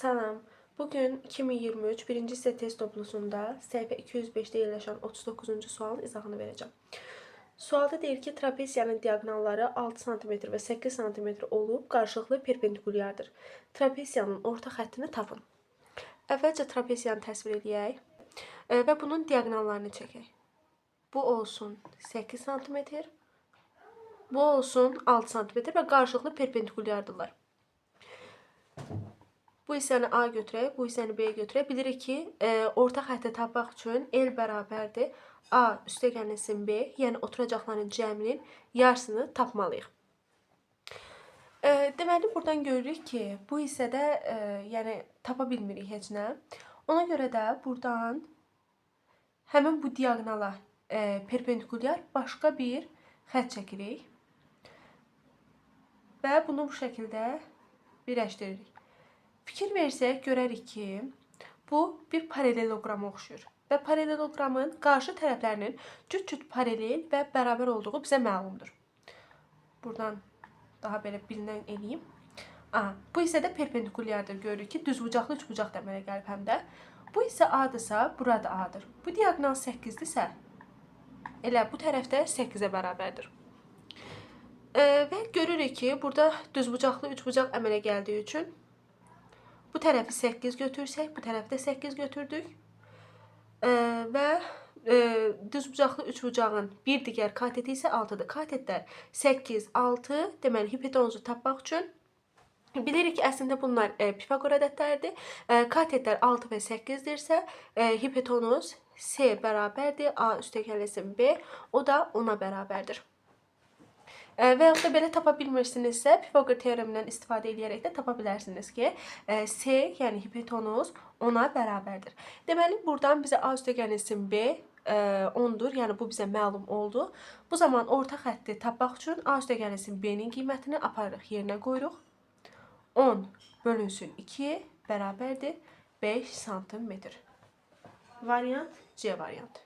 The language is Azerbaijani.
Salam. Bugün 2023 birinci hissə test toplusunda səhifə 205-də yerləşən 39-cu sualın izahını verəcəm. Sualda deyir ki, trapeziyanın diaqonalları 6 sm və 8 sm olub, qarşılıqlı perpendikulyardır. Trapeziyanın orta xəttini tapın. Əvvəlcə trapeziyanı təsvir edək və bunun diaqonallarını çəkək. Bu olsun 8 sm, bu olsun 6 sm və qarşılıqlı perpendikulyardırlar. Bu hissəni A götürək, bu hissəni B götürək. Bilirik ki, orta xətti tapmaq üçün L bərabərdir. A üstəgəlsin B, yəni oturacaqların cəminin yarısını tapmalıyıq. Deməli, buradan görürük ki, bu hissədə yəni tapa bilmirik heç nə. Ona görə də buradan həmin bu diaqonala perpendikulyar başqa bir xətt çəkirik. Və bunu bu şəkildə birləşdiririk. Fikir versək, görərik ki, bu bir paraleloqrama oxşuyur. Və paraleloqramın qarşı tərəflərinin cüt-cüt paralel və bərabər olduğu bizə məlumdur. Buradan daha belə bilinən eləyim. Bu hissədə perpendikulyardır. Görürük ki, düzbucaqlı üçbucaq da əmələ gəlib həm də. Bu hissə A-dırsa, burada A-dır. Bu diaqonal 8-dirsə, elə bu tərəfdə 8-ə bərabərdir. Və görürük ki, burada düzbucaqlı üçbucaq əmələ gəldiyi üçün bu tərəfi 8 götürsək, bu tərəfdə 8 götürdük. Və düzbucaqlı üçbucağın bir digər kateti isə 6-dır. Katetlər 8, 6, deməli hipotenuzu tapmaq üçün bilirik ki, əslində bunlar Pifaqor ədədləridir. Katetlər 6 və 8-dirsə, hipotenuz C bərabərdir, A üstəgəlsin B, o da 10-a bərabərdir. Və yaxud da belə tapa bilmirsinizsə, Pifaqor teoremindən istifadə edərək də tapa bilərsiniz ki, C, yəni hipotenuz 10-a bərabərdir. Deməli, buradan bizə A üstəgəlsin B 10-dur, yəni bu bizə məlum oldu. Bu zaman orta xətti tapmaq üçün A üstəgəlsin B-nin qiymətini aparırıq, yerinə qoyuruq. 10 bölünsün 2 bərabərdir 5 sm. Variant C variantı.